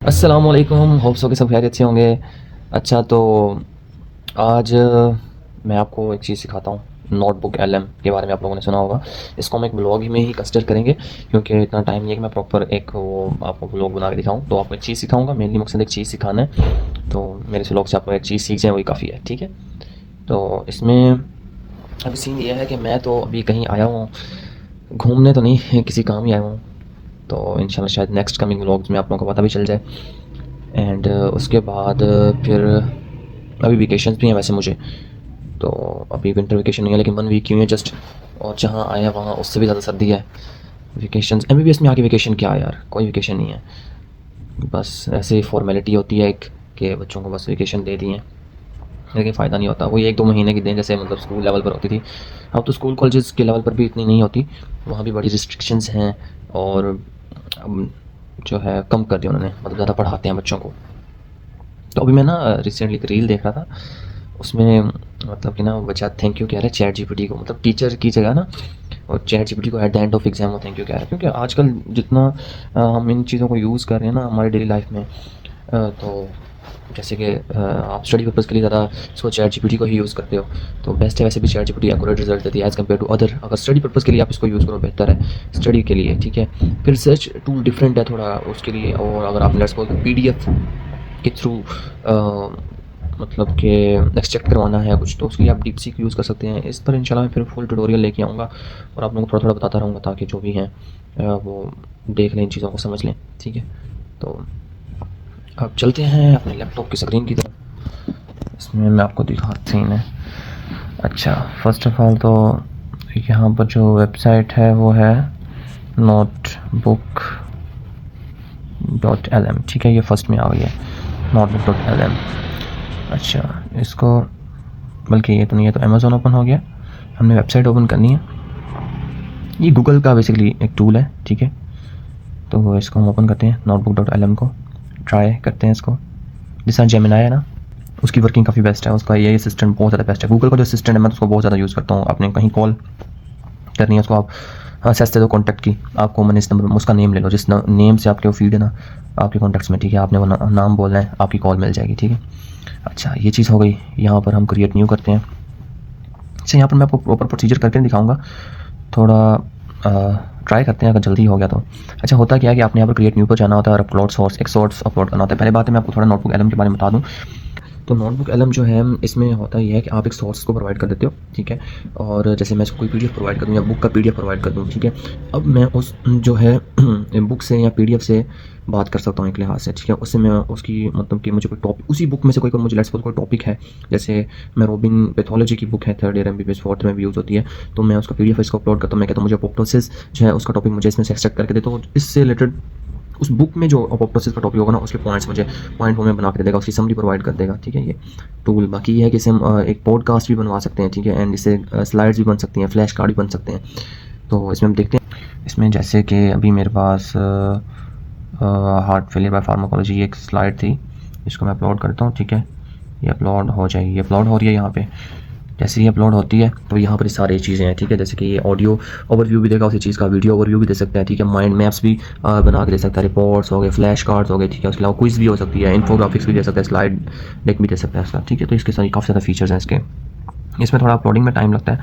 अस्सलाम वालेकुम, होप्स हो कि सब खैरियत से होंगे। अच्छा तो आज मैं आपको एक चीज़ सिखाता हूँ। नोटबुक एलएम के बारे में आप लोगों ने सुना होगा। इसको हम एक ब्लॉग ही में ही कंसिडर करेंगे क्योंकि इतना टाइम नहीं है कि मैं प्रॉपर एक वो आपको ब्लॉग बना के दिखाऊँ। तो आपको एक चीज़ सिखाऊँगा, मेनली मकसद एक चीज़ सिखाना है। तो मेरे से लोग से आपको एक चीज़ सीख जाए वही काफ़ी है, ठीक है। तो इसमें अभी सीन ये है कि मैं तो अभी कहीं आया हूँ, घूमने तो नहीं, किसी काम ही आया हूँ। तो इंशाल्लाह शायद नेक्स्ट कमिंग व्लॉग्स में आप लोगों को पता भी चल जाए। एंड उसके बाद फिर अभी वेकेशंस भी हैं वैसे मुझे। तो अभी विंटर वेकेशन नहीं है लेकिन 1 वीक की हुई है जस्ट। और जहाँ आया वहाँ उससे भी ज़्यादा सर्दी है। वेकेशंस एमबीबीएस में आके वेकेशन क्या है यार, कोई वेकेशन नहीं है। बस ऐसे ही फॉर्मेलिटी होती है एक कि बच्चों को बस वेकेशन दे दिए, लेकिन फ़ायदा नहीं होता। वही 1-2 महीने की दें जैसे मतलब स्कूल लेवल पर होती थी। अब तो स्कूल कॉलेजेस के लेवल पर भी इतनी नहीं होती, वहाँ भी बड़ी रिस्ट्रिक्शंस हैं। और अब जो है कम कर दिया उन्होंने, मतलब ज़्यादा पढ़ाते हैं बच्चों को। तो अभी मैं ना रिसेंटली एक रील देख रहा था, उसमें मतलब कि ना बच्चा थैंक यू कह रहा है चैट जीपीटी को, मतलब टीचर की जगह ना। और चैट जीपीटी को at the end of exam वो थैंक यू कह रहा है क्योंकि आजकल जितना हम इन चीज़ों को यूज़ कर रहे हैं ना हमारी डेली लाइफ में, तो जैसे कि आप स्टडी पर्पज़ के लिए ज़्यादा इसको चैट जीपीटी को ही यूज़ करते हो तो बेस्ट है। वैसे भी चैट जीपीटी एक्यूरेट रिजल्ट देती है एज़ कम्पेयर टू अदर। अगर स्टडी पर्पज़ के लिए आप इसको यूज़ करो बेहतर है स्टडी के लिए, ठीक है। फिर सर्च टूल डिफरेंट है थोड़ा उसके लिए। और अगर आप लेट्स सपोज पीडीएफ के थ्रू मतलब कि एक्सट्रैक्ट करवाना है कुछ, तो उसके लिए आप डीपसीक यूज़ कर सकते हैं। इस पर इंशाल्लाह मैं फिर फुल ट्यूटोरियल लेके आऊँगा और आप लोगों को थोड़ा थोड़ा बताता रहूँगा ताकि जो भी हैं वो देख लें, इन चीज़ों को समझ लें, ठीक है। तो अब चलते हैं अपने लैपटॉप की स्क्रीन की तरफ, इसमें मैं आपको दिखाती हूँ। अच्छा, फ़र्स्ट ऑफ़ ऑल तो यहाँ पर जो वेबसाइट है वो है notebook.lm, ठीक है। ये फर्स्ट में आ गई है notebook.lm। अच्छा, इसको बल्कि ये तो नहीं है, तो अमेज़ॉन ओपन हो गया। हमने वेबसाइट ओपन करनी है। ये गूगल का बेसिकली एक टूल है, ठीक है। तो इसको हम ओपन करते हैं notebook.lm को, ट्राई करते हैं इसको। जैसा जेमिनाई है ना, उसकी वर्किंग काफ़ी बेस्ट है, उसका ये असिस्टेंट बहुत ज़्यादा बेस्ट है। गूगल का जो असिस्टेंट है मैं तो उसको बहुत ज़्यादा यूज़ करता हूँ। आपने कहीं कॉल करनी है उसको आप एक्सेस दे दो कॉन्टैक्ट की, आपको मैंने इस नंबर उसका नेम ले लो, जिस नेम से आपके वो फीड है ना आपके कॉन्टैक्ट्स में, ठीक है। आपने वो नाम बोलना है, आपकी कॉल मिल जाएगी, ठीक है। अच्छा, ये चीज़ हो गई। यहाँ पर हम क्रिएट न्यू करते हैं। अच्छा, यहाँ पर मैं आपको प्रॉपर प्रोसीजर करके दिखाऊँगा, थोड़ा ट्राई करते हैं अगर जल्दी हो गया तो। अच्छा, होता क्या है कि आपने यहाँ पर क्रिएट न्यू पर जाना होता है और अपलोड सोर्स एक सोर्स अपलोड करना होता है। पहले बात है मैं आपको थोड़ा नोटबुक एलएम के बारे में बता दूँ। तो नोटबुक एलएम जो है इसमें होता ये है कि आप एक सोर्स को प्रोवाइड कर देते हो, ठीक है। और जैसे मैं इसको कोई पीडीएफ प्रोवाइड कर दूँ या बुक का पीडीएफ प्रोवाइड कर दूँ, ठीक है। अब मैं उस जो है बुक से या पीडीएफ से बात कर सकता हूँ एक लिहाज से, ठीक है। उससे मैं उसकी मतलब कि मुझे कोई टॉपिक उसी बुक में से कोई मुझे लेट्स सपोज कोई टॉपिक है, जैसे मैं रोबिन पैथोलॉजी की बुक है 3rd ईयर एमबीबीएस 4th में भी यूज़ होती है। तो मैं उसका पीडीएफ इसको अपलोड करता हूँ, मैं कहता हूँ मुझे अपोप्टोसिस जो है उसका टॉपिक मुझे इसमें से एक्सट्रैक्ट करके दे, तो इससे रिलेटेड उस बुक में जो अपोप्टोसिस का टॉपिक होगा ना उसके पॉइंट्स मुझे पॉइंट फॉर्म में बना के दे देगा, उसकी समरी प्रोवाइड कर देगा, ठीक है। ये टूल बाकी ये है कि इसे हम एक पॉडकास्ट भी बनवा सकते हैं, ठीक है। एंड इससे स्लाइड्स भी बन सकती हैं, फ्लैश कार्ड भी बन सकते हैं। तो इसमें हम देखते हैं, इसमें जैसे कि अभी मेरे पास हार्ट फेलियर बाय फार्माकोलॉजी ये एक स्लाइड थी, इसको मैं अपलोड करता हूँ, ठीक है। ये अपलोड हो जाएगी, ये अपलोड हो रही है यहाँ पे। जैसे ही अपलोड होती है तो यहाँ पर सारी चीज़ें हैं, ठीक है। जैसे कि ये ऑडियो ओवरव्यू भी देगा उसी चीज़ का, वीडियो ओवरव्यू भी दे सकता है, ठीक है। माइंड मैप्स भी बना के दे सकता है, रिपोर्ट्स हो गए, फ्लैश कार्ड्स हो गए, ठीक है। उसके अलावा क्विज भी हो सकती है, इन्फोग्राफिक्स भी दे सकता है, स्लाइड डेक भी दे सकता है इसका, ठीक है। तो इसके साथ काफ़ी ज़्यादा फीचर्स हैं इसके। इसमें थोड़ा अपलोडिंग में टाइम लगता है।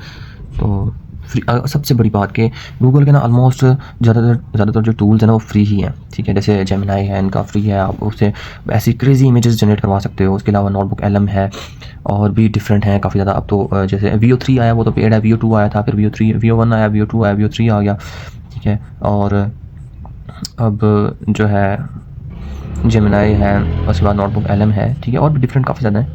तो फ्री सबसे बड़ी बात कि गूगल के ना ऑलमोस्ट ज़्यादातर जो टूल्स हैं ना वो फ्री ही हैं, ठीक है। जैसे जेमिनाई है, इनका फ्री है, आप उससे ऐसी क्रेजी इमेजेस जनरेट करवा सकते हो। उसके अलावा नोटबुक एलएम है और भी डिफरेंट हैं काफ़ी ज़्यादा। अब तो जैसे VO3 आया वो तो पेड है, VO2 आया था, फिर VO1 आया, VO2 आया, VO3 आ गया, ठीक है। और अब जो है जेमिनाई है, उसके बाद नोटबुक एलएम है, ठीक है। और भी डिफरेंट काफ़ी ज़्यादा है,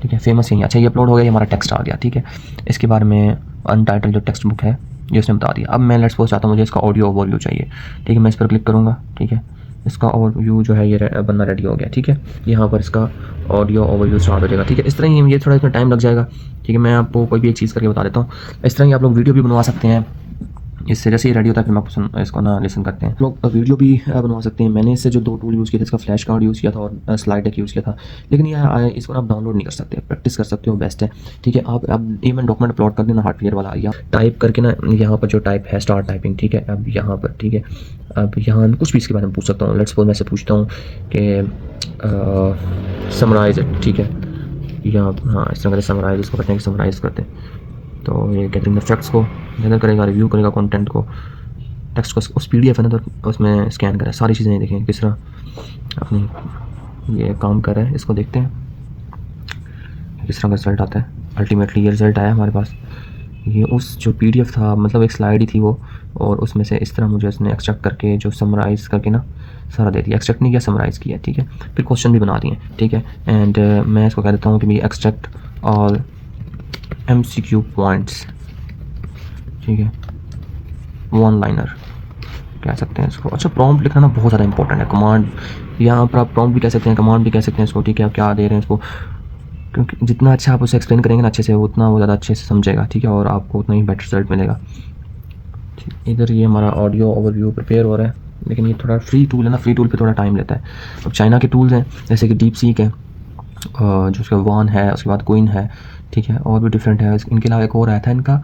ठीक है। फेमस यही। अच्छा, ये अपलोड हो गया, ये हमारा टेक्स्ट आ गया, ठीक है। इसके बारे में अनटाइटल जो टेक्स्ट बुक है ये उसने बता दिया। अब मैं लेट्स सपोज चाहता हूँ मुझे इसका ऑडियो ओवरव्यू चाहिए, ठीक है। मैं इस पर क्लिक करूँगा, ठीक है। इसका ओवरव्यू जो है ये बनना रेडी हो गया, ठीक है। यहाँ पर इसका ऑडियो ओवरव्यू स्टार्ट हो जाएगा, ठीक है। इस तरह ही ये थोड़ा इसमें टाइम लग जाएगा, ठीक है। मैं आपको कोई भी एक चीज़ करके बता देता हूँ। इस तरह ही आप लोग वीडियो भी बनवा सकते हैं, इससे जैसे ही रेडी होता है फिर हम आपको इसको ना लिसन करते हैं। लोग वीडियो भी बनवा सकते हैं। मैंने इससे जो 2 टूल यूज़ किए थे, इसका फ्लैश कार्ड यूज़ किया था और स्लाइड डेक यूज़ किया था, लेकिन ये इसको आप डाउनलोड नहीं कर सकते, प्रैक्टिस कर सकते हो, बेस्ट है, ठीक है। आप अब इवन डॉक्यूमेंट अपलोड कर देना हार्डवेयर वाला, या टाइप करके ना यहाँ पर जो टाइप है स्टार्ट टाइपिंग, ठीक है। अब यहाँ पर ठीक है, अब यहाँ मैं कुछ भी इसके बारे में पूछ सकता हूँ। लेट्स सपोज मैं से पूछता हूँ कि समराइज, ठीक है, या हाँ इस तरह से समराइज, इसको कहते हैं कि समराइज करते हैं। तो ये गेटिंग द फैक्ट्स को गैदर करेगा, रिव्यू करेगा कंटेंट को, टेक्स्ट को, उस PDF है ना तो उसमें स्कैन करें, सारी चीज़ें देखें किस तरह अपनी ये काम कर रहा है। इसको देखते हैं किस तरह का रिज़ल्ट आता है। अल्टीमेटली ये रिज़ल्ट आया हमारे पास। ये उस जो PDF था, मतलब एक स्लाइड ही थी वो, और उसमें से इस तरह मुझे उसने एक्सट्रैक्ट करके जो समराइज़ करके ना सारा दे दिया। एक्सट्रैक्ट नहीं किया, समराइज़ किया, ठीक है। फिर क्वेश्चन भी बना दिए, ठीक है। एंड मैं इसको कह देता हूँ कि भाई एक्सट्रैक्ट ऑल MCQ पॉइंट्स, ठीक है, 1 लाइनर कह सकते हैं इसको। अच्छा, प्रॉम्प्ट लिखना ना बहुत ज़्यादा इंपॉर्टेंट है। कमांड यहाँ पर आप प्रॉम्प्ट भी कह सकते हैं, कमांड भी कह सकते हैं इसको, ठीक है। आप क्या दे रहे हैं इसको, क्योंकि जितना अच्छा आप उसे एक्सप्लेन करेंगे ना अच्छे से, उतना वो ज़्यादा अच्छे से समझेगा, ठीक है, और आपको उतना ही बेटर रिजल्ट मिलेगा। इधर ये हमारा ऑडियो ओवरव्यू प्रिपेयर हो रहा है, लेकिन ये थोड़ा फ्री टूल है ना, फ्री टूल पे थोड़ा टाइम लेता है। अब चाइना के टूल्स हैं जैसे कि डीप सीक है, जो उसका वान है, उसके बाद कोइन है, ठीक है, और भी डिफरेंट है। इनके अलावा एक और आया था इनका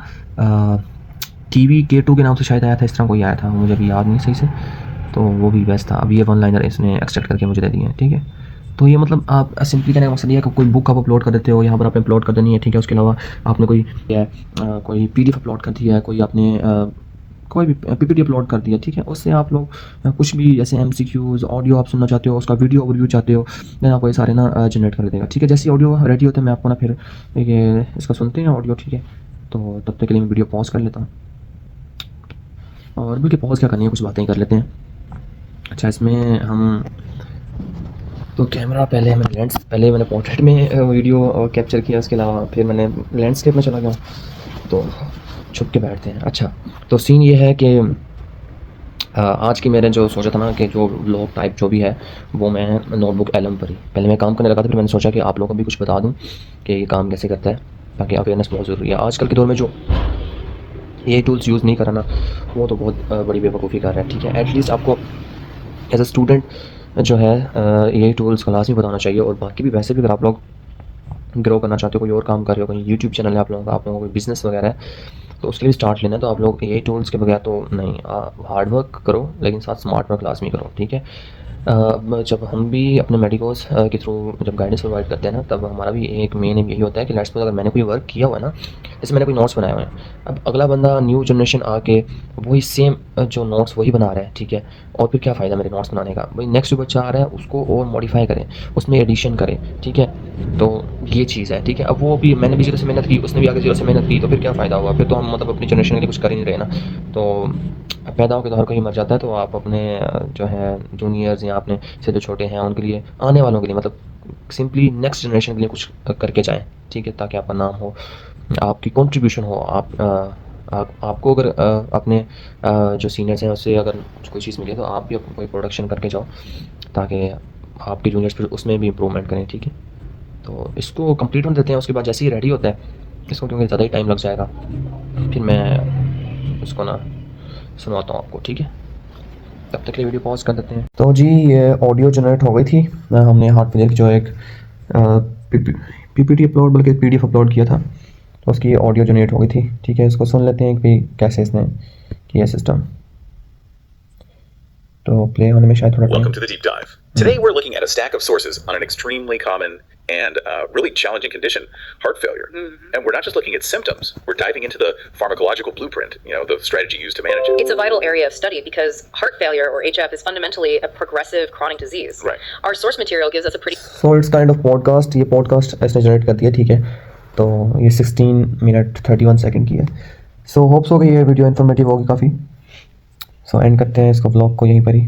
TV K2 के नाम से शायद आया था, इस तरह कोई आया था, मुझे अभी याद नहीं सही से, तो वो भी बेस्ट था। अब ये 1 लाइनर इसने एक्सट्रैक्ट करके मुझे दे दिए हैं, ठीक है। तो ये मतलब आप सिंपली कहने का मकसद ये है कि कोई बुक आप अपलोड कर देते हो, यहाँ पर आपने अपलोड कर देनी है, ठीक है। उसके अलावा आपने कोई कोई PDF अपलोड कर दिया है, कोई आपने कोई भी PPT अपलोड कर दिया, ठीक है। उससे आप लोग कुछ भी जैसे MCQs, ऑडियो आप सुनना चाहते हो, उसका वीडियो ओवरव्यू चाहते हो, देन आपको ये सारे ना जनरेट कर देगा, ठीक है। जैसे ऑडियो रेडी होता है मैं आपको ना फिर ये इसका सुनते हैं ऑडियो, ठीक है। तो तब तक के लिए मैं वीडियो पॉज कर लेता हूँ, और वीडियो पॉज क्या करनी है, कुछ बातें कर लेते हैं। अच्छा, इसमें हम तो कैमरा पहले मैंने पोर्ट्रेट में वीडियो कैप्चर किया, उसके अलावा फिर मैंने लैंडस्केप में चला गया, तो छुप के बैठते हैं। अच्छा, तो सीन ये है कि आज की मैंने जो सोचा था ना कि जो व्लॉग टाइप जो भी है वो मैं नोटबुक LM पर ही पहले मैं काम करने लगा था, फिर मैंने सोचा कि आप लोगों को भी कुछ बता दूं कि ये काम कैसे करता है, ताकि अवेयरनेस बहुत ज़रूरी है। आजकल के दौर में जो ये टूल्स यूज़ नहीं कराना वो तो बहुत बड़ी बेवकूफ़ी कर रहा है, ठीक है। एटलीस्ट आपको एज अ स्टूडेंट जो है ये टूल्स क्लास में बताना चाहिए। और बाकी भी वैसे भी अगर आप लोग ग्रो करना चाहते हो, कोई और काम कर रहे हो, कोई यूट्यूब चैनल है आप लोगों का कोई बिज़नेस वगैरह है, तो उसके लिए स्टार्ट लेना है, तो आप लोग ये टूल्स के बगैर तो नहीं, हार्ड वर्क करो लेकिन साथ स्मार्ट वर्क लाजमी करो, ठीक है। जब हम भी अपने मेडिकोस के थ्रू जब गाइडेंस प्रोवाइड करते हैं ना, तब हमारा भी एक मेन एम यही होता है कि लेट्स सपोज अगर मैंने कोई वर्क किया हुआ है ना, जैसे मैंने कोई नोट्स बनाए हुए हैं, अब अगला बंदा न्यू जनरेशन आके वही सेम जो नोट्स वही बना रहा है, ठीक है, और फिर क्या फ़ायदा मेरे नोट्स बनाने का। भाई नेक्स्ट जो बच्चा आ रहा है उसको और मॉडिफाई करें, उसमें एडिशन करें, ठीक है। तो ये चीज़ है, ठीक है। अब वो भी मैंने भी 0 से मेहनत की, उसने भी आगे 0 से मेहनत की, तो फिर क्या फ़ायदा हुआ, फिर तो हम मतलब अपनी जनरेशन के लिए कुछ कर ही नहीं रहे ना। तो पैदा होकर तो हर कोई मर जाता है, तो आप अपने जो है जूनियर्स या अपने से जो छोटे हैं उनके लिए, आने वालों के लिए, मतलब सिंपली नेक्स्ट जनरेशन के लिए कुछ करके जाएं, ठीक है, ताकि आपका नाम हो, आपकी कंट्रीब्यूशन हो। आपको अगर अपने जो सीनियर्स हैं उससे अगर कोई चीज़ मिले तो आप भी कोई प्रोडक्शन करके जाओ, ताकि आपके जूनियर्स फिर उसमें भी इम्प्रूवमेंट करें, ठीक है। तो इसको कंप्लीट होने देते हैं, उसके बाद जैसे ही रेडी होता है इसको, क्योंकि ज़्यादा ही टाइम लग जाएगा, फिर मैं इसको ना सुनाता हूँ आपको, ठीक है। तब तक के लिए वीडियो पॉज कर देते हैं। तो जी ये ऑडियो जनरेट हो गई थी, हमने हार्डवेयर की जो एक PPT अपलोड बल्कि PDF अपलोड किया था, तो उसकी ऑडियो जनरेट हो गई थी, ठीक है। इसको सुन लेते हैं कि कैसे इसने किया सिस्टम। तो प्ले होने में शायद थोड़ा Welcome to the deep dive. Today we're looking at a stack of sources on an extremely common and really challenging condition, heart failure. And we're not just looking at symptoms, we're diving into the pharmacological blueprint, the strategy used to manage it. It's a vital area of study because heart failure or HF is fundamentally a progressive chronic disease. Right. Our source material gives us a pretty So it's kind of podcast, ये podcast इसने generate कर दिया, ठीक है। तो ये 16 minute 31 second की है। सो होप्स हो कि ये वीडियो इन्फॉर्मेटिव होगी काफ़ी। सो एंड करते हैं इसको ब्लॉग को यहीं पर ही।